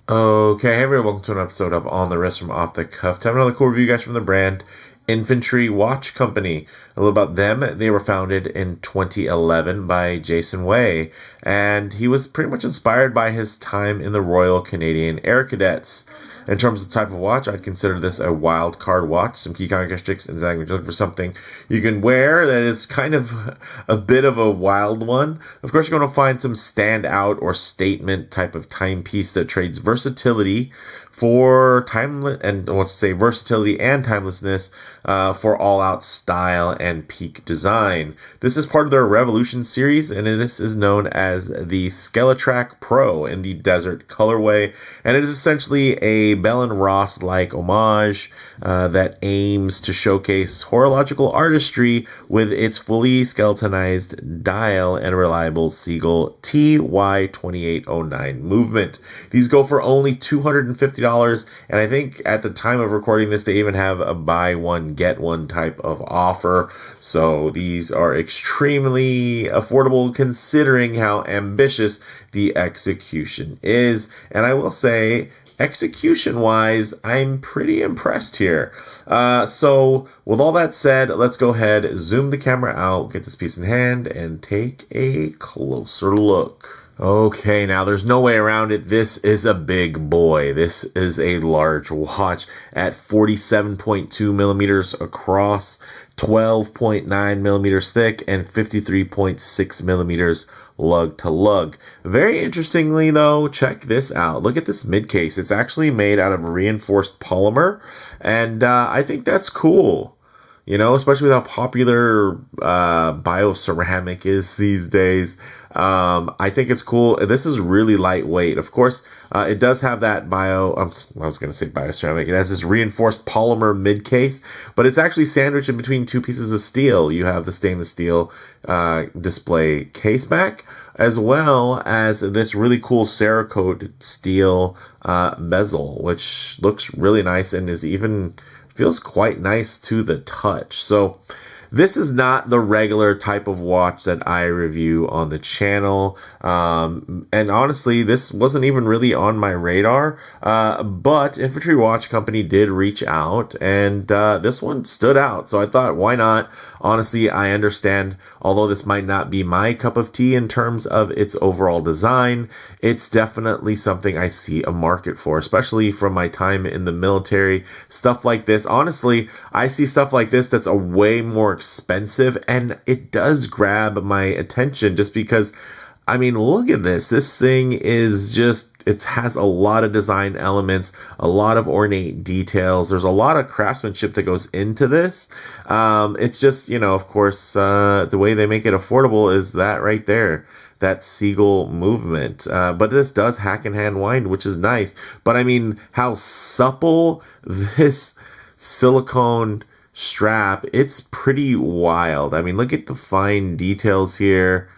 Okay, hey everyone, welcome to an episode of On the Wrist from Off the Cuff. Time another cool review, guys, from the brand Infantry Watch Company. A little about them. They were founded in 2011 by Jason Way, and he was pretty much inspired by his time in the Royal Canadian Air Cadets. In terms of the type of watch, I'd consider this a wild card watch. Some key characteristics, and you're looking for something you can wear that is kind of a bit of a wild one. Of course, you're going to find some standout or statement type of timepiece that trades versatility for versatility and timelessness for all-out style and peak design. This is part of their Revolution series, and this is known as the SkeleTrak Pro in the Desert colorway, and it is essentially a Bell and Ross-like homage that aims to showcase horological artistry with its fully skeletonized dial and reliable Seagull TY2809 movement. These go for only $250, and I think at the time of recording this, they even have a buy one, get one type of offer. So these are extremely affordable considering how ambitious the execution is. And I will say, execution wise, I'm pretty impressed here. So with all that said, let's go ahead, zoom the camera out, get this piece in hand, and take a closer look. Okay, now there's no way around it. This is a big boy. This is a large watch at 47.2 millimeters across, 12.9 millimeters thick, and 53.6 millimeters lug to lug. Very interestingly though, check this out. Look at this mid case. It's actually made out of reinforced polymer, and I think that's cool. You know, especially with how popular bioceramic is these days. I think it's cool. This is really lightweight. Of course, it does have that I was going to say bioceramic. It has this reinforced polymer mid case, but it's actually sandwiched in between two pieces of steel. You have the stainless steel display case back, as well as this really cool Cerakote steel bezel, which looks really nice and feels quite nice to the touch. So this is not the regular type of watch that I review on the channel. And honestly, this wasn't even really on my radar. But Infantry Watch Company did reach out, and this one stood out. So I thought, why not? Honestly, I understand, although this might not be my cup of tea in terms of its overall design, it's definitely something I see a market for, especially from my time in the military. Stuff like this, honestly, I see stuff like this that's a way more expensive, and it does grab my attention just because, I mean, look at this. This thing is it has a lot of design elements, a lot of ornate details. There's a lot of craftsmanship that goes into this. It's just, of course, the way they make it affordable is that right there, that Seagull movement. But this does hack and hand wind, which is nice. But I mean, how supple this silicone strap, it's pretty wild. I mean, look at the fine details here.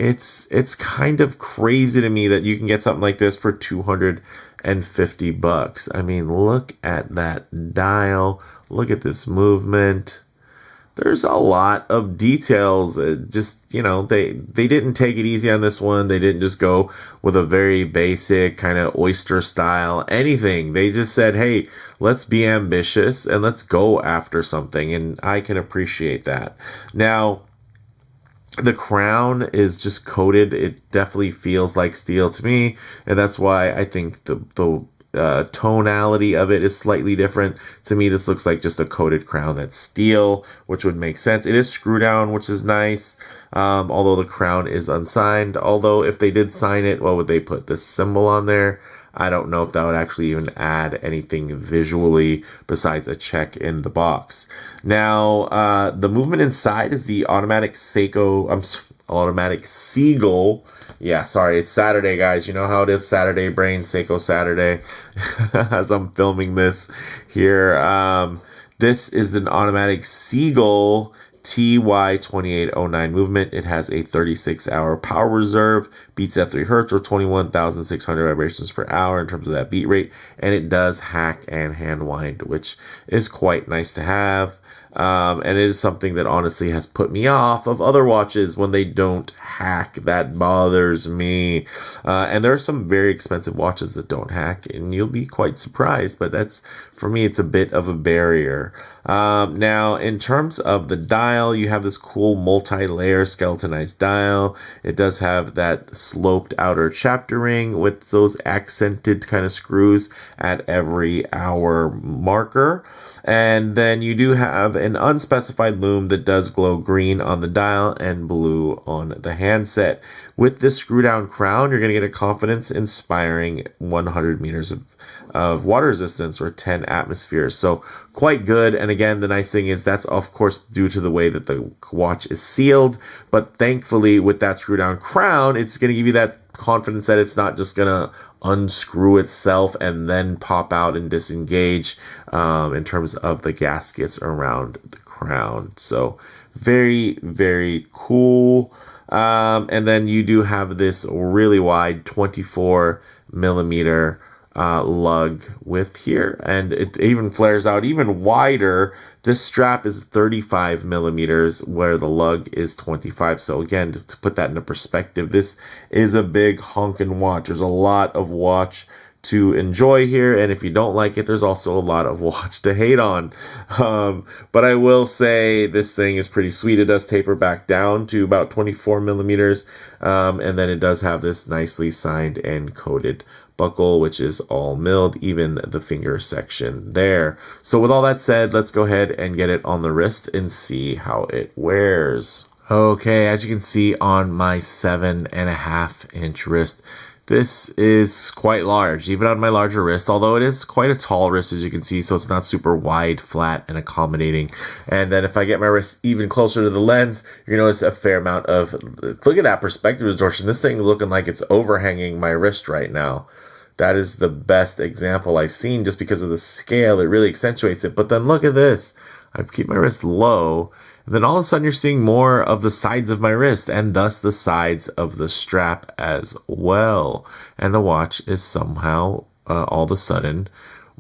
It's kind of crazy to me that you can get something like this for $250. I mean, look at that dial. Look at this movement. There's a lot of details. They didn't take it easy on this one. They didn't just go with a very basic kind of oyster style anything. They just said, hey, let's be ambitious and let's go after something. And I can appreciate that. Now, the crown is just coated. It definitely feels like steel to me, and that's why I think the tonality of it is slightly different. To me, this looks like just a coated crown that's steel, which would make sense. It is screw down, which is nice, although the crown is unsigned. Although if they did sign it, what would they put? This symbol on there? I don't know if that would actually even add anything visually besides a check in the box. Now, the movement inside is the automatic Seagull. Yeah, sorry, it's Saturday, guys. You know how it is, Saturday brain, Seiko Saturday, as I'm filming this here. This is an automatic Seagull TY2809 movement. It has a 36-hour power reserve, beats at 3 hertz or 21,600 vibrations per hour in terms of that beat rate, and it does hack and hand wind, which is quite nice to have. And it is something that honestly has put me off of other watches when they don't hack. That bothers me. And there are some very expensive watches that don't hack, and you'll be quite surprised. But that's, for me, it's a bit of a barrier. Now, in terms of the dial, you have this cool multi-layer skeletonized dial. It does have that sloped outer chapter ring with those accented kind of screws at every hour marker. And then you do have an unspecified lume that does glow green on the dial and blue on the handset. With this screw down crown, you're going to get a confidence inspiring 100 meters of water resistance, or 10 atmospheres. So quite good. And again, the nice thing is that's of course due to the way that the watch is sealed. But thankfully with that screw down crown, it's going to give you that confidence that it's not just going to unscrew itself and then pop out and disengage in terms of the gaskets around the crown. So very, very cool. And then you do have this really wide 24 millimeter lug with here, and it even flares out even wider. This strap is 35 millimeters where the lug is 25. So again, to put that into perspective, this is a big honkin' watch. There's a lot of watch to enjoy here, and if you don't like it, there's also a lot of watch to hate on. But I will say this thing is pretty sweet. It does taper back down to about 24 millimeters, and then it does have this nicely signed and coated buckle, which is all milled, even the finger section there. So with all that said, let's go ahead and get it on the wrist and see how it wears. Okay, as you can see on my 7.5-inch wrist, this is quite large, even on my larger wrist, although it is quite a tall wrist, as you can see, so it's not super wide, flat, and accommodating. And then if I get my wrist even closer to the lens, you're going to notice a fair amount of, look at that perspective distortion. This thing looking like it's overhanging my wrist right now. That is the best example I've seen, just because of the scale. It really accentuates it. But then look at this. I keep my wrist low, and then all of a sudden you're seeing more of the sides of my wrist, and thus the sides of the strap as well. And the watch is somehow all of a sudden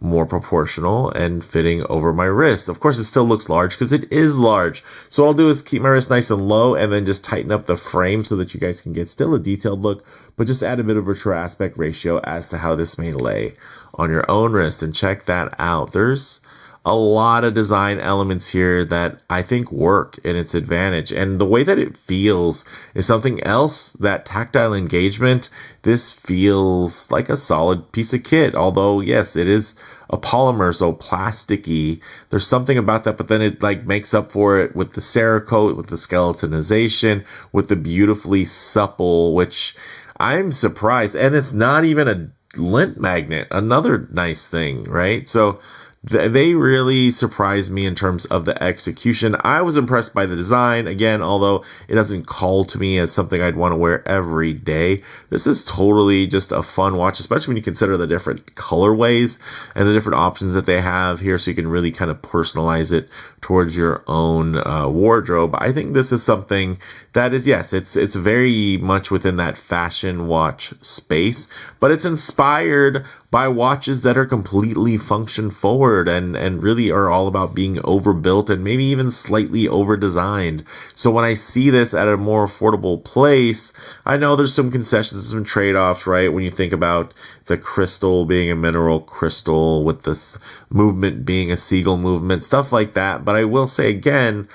more proportional and fitting over my wrist. Of course, it still looks large because it is large. So what I'll do is keep my wrist nice and low and then just tighten up the frame so that you guys can get still a detailed look, but just add a bit of retro aspect ratio as to how this may lay on your own wrist. And check that out. There's a lot of design elements here that I think work in its advantage. And the way that it feels is something else. That tactile engagement, this feels like a solid piece of kit. Although, yes, it is a polymer, so plasticky. There's something about that, but then it like makes up for it with the Cerakote, with the skeletonization, with the beautifully supple, which I'm surprised. And it's not even a lint magnet. Another nice thing, right? So they really surprised me in terms of the execution. I was impressed by the design. Again, although it doesn't call to me as something I'd want to wear every day, this is totally just a fun watch, especially when you consider the different colorways and the different options that they have here, so you can really kind of personalize it towards your own wardrobe. I think this is something that is, yes, it's very much within that fashion watch space, but it's inspired by watches that are completely function forward and really are all about being overbuilt and maybe even slightly over designed. So when I see this at a more affordable place, I know there's some concessions, some trade-offs, right? When you think about the crystal being a mineral crystal with this movement being a seagull movement, stuff like that. But I will say again,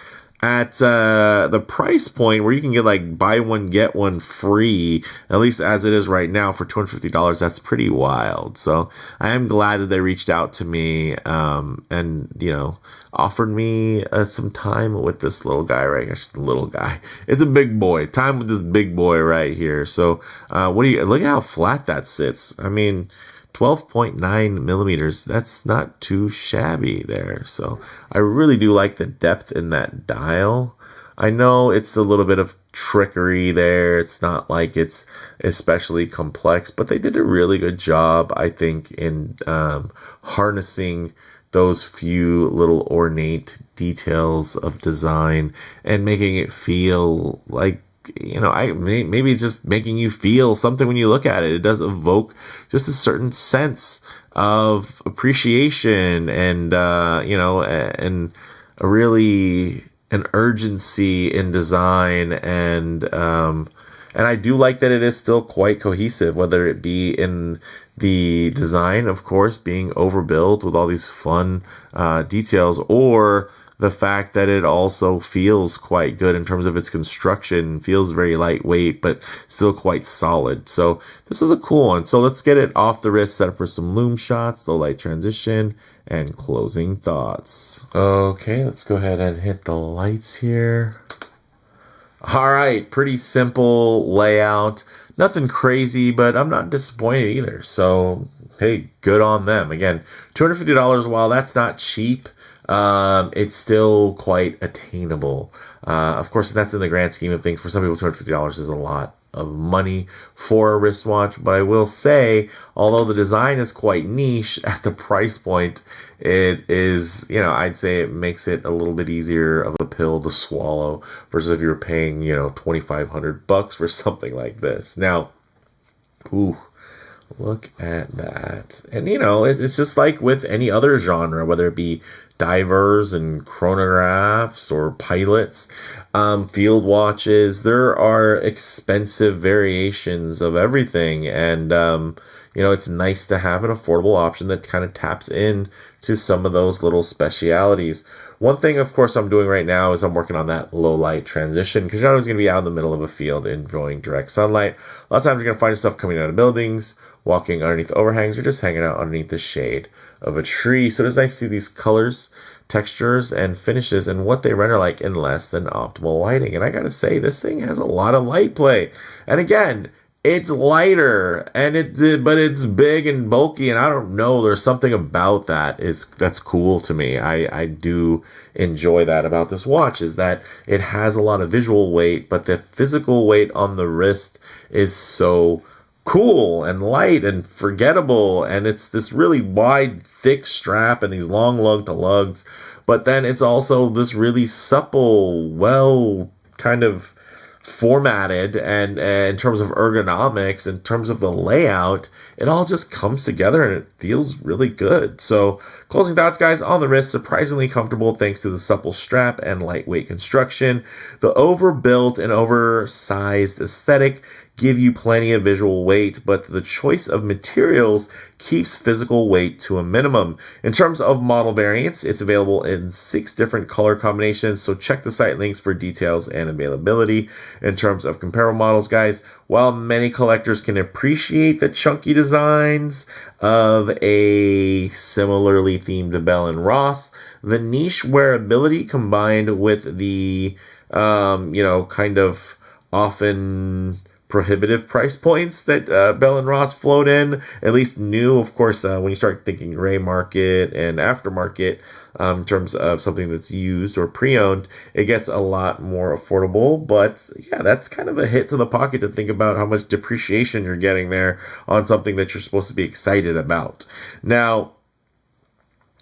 at the price point where you can get like buy one get one free, at least as it is right now, for $250, that's pretty wild. So I am glad that they reached out to me and offered me some time with this little guy, right? Actually, the little guy, it's a big boy. Time with this big boy right here. So look at how flat that sits. I mean, 12.9 millimeters. That's not too shabby there. So I really do like the depth in that dial. I know it's a little bit of trickery there. It's not like it's especially complex, but they did a really good job, I think, in harnessing those few little ornate details of design and making it feel like, maybe it's just making you feel something when you look at it. It does evoke just a certain sense of appreciation and an urgency in design, and I do like that it is still quite cohesive, whether it be in the design, of course, being overbuilt with all these fun details, or the fact that it also feels quite good in terms of its construction, feels very lightweight, but still quite solid. So this is a cool one. So let's get it off the wrist, set up for some loom shots, low light transition, and closing thoughts. Okay, let's go ahead and hit the lights here. All right, pretty simple layout. Nothing crazy, but I'm not disappointed either. So, hey, good on them. Again, $250, while that's not cheap, it's still quite attainable. Of course, that's in the grand scheme of things. For some people, $250 is a lot of money for a wristwatch, but I will say, although the design is quite niche at the price point, it is, I'd say it makes it a little bit easier of a pill to swallow versus if you were paying, $2,500 for something like this. Now, ooh, look at that. And, it's just like with any other genre, whether it be divers and chronographs or pilots, field watches, there are expensive variations of everything. And, it's nice to have an affordable option that kind of taps in to some of those little specialities. One thing, of course, I'm doing right now is I'm working on that low light transition, because you're not always going to be out in the middle of a field enjoying direct sunlight. A lot of times you're going to find yourself coming out of buildings, walking underneath overhangs, or just hanging out underneath the shade of a tree. So it's nice to see these colors, textures, and finishes and what they render like in less than optimal lighting. And I gotta say, this thing has a lot of light play. And again, it's lighter, but it's big and bulky, and I don't know, there's something about that's cool to me. I do enjoy that about this watch, is that it has a lot of visual weight, but the physical weight on the wrist is so cool and light and forgettable, and it's this really wide, thick strap and these long lug to lugs, but then it's also this really supple, well, kind of formatted, and in terms of ergonomics, in terms of the layout, it all just comes together and it feels really good. So closing thoughts, guys, on the wrist, surprisingly comfortable thanks to the supple strap and lightweight construction. The overbuilt and oversized aesthetic give you plenty of visual weight, but the choice of materials keeps physical weight to a minimum. In terms of model variants, it's available in 6 different color combinations, so check the site links for details and availability. In terms of comparable models, guys, while many collectors can appreciate the chunky designs of a similarly themed Bell & Ross, the niche wearability combined with the, kind of often prohibitive price points that Bell & Ross float in, at least new. Of course, when you start thinking gray market and aftermarket, in terms of something that's used or pre-owned, it gets a lot more affordable. But yeah, that's kind of a hit to the pocket to think about how much depreciation you're getting there on something that you're supposed to be excited about. Now,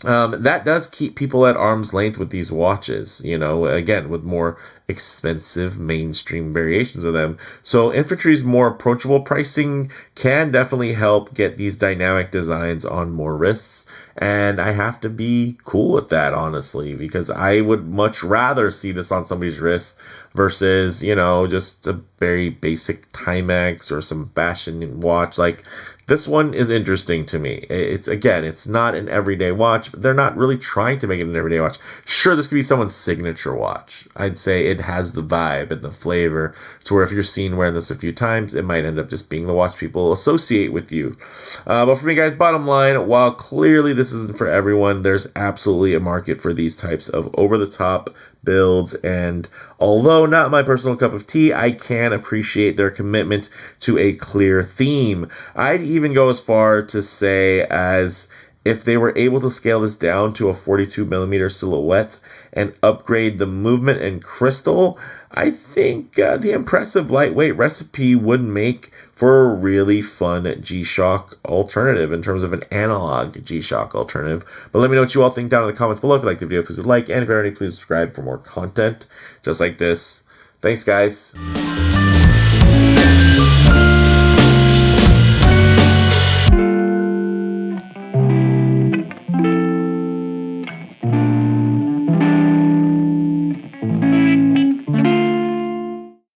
that does keep people at arm's length with these watches, again, with more expensive mainstream variations of them. So Infantry's more approachable pricing can definitely help get these dynamic designs on more wrists. And I have to be cool with that, honestly, because I would much rather see this on somebody's wrist versus, just a very basic Timex or some fashion watch. Like, this one is interesting to me. It's not an everyday watch, but they're not really trying to make it an everyday watch. Sure, this could be someone's signature watch. I'd say it has the vibe and the flavor to where if you're seen wearing this a few times, it might end up just being the watch people associate with you. But for me, guys, bottom line, while clearly this isn't for everyone, there's absolutely a market for these types of over-the-top builds, and although not my personal cup of tea, I can appreciate their commitment to a clear theme. I'd even go as far to say as if they were able to scale this down to a 42mm silhouette and upgrade the movement and crystal, I think the impressive lightweight recipe would make for a really fun G-Shock alternative in terms of an analog G-Shock alternative. But let me know what you all think down in the comments below. If you like the video, please like, and if you're already, please subscribe for more content just like this. Thanks, guys.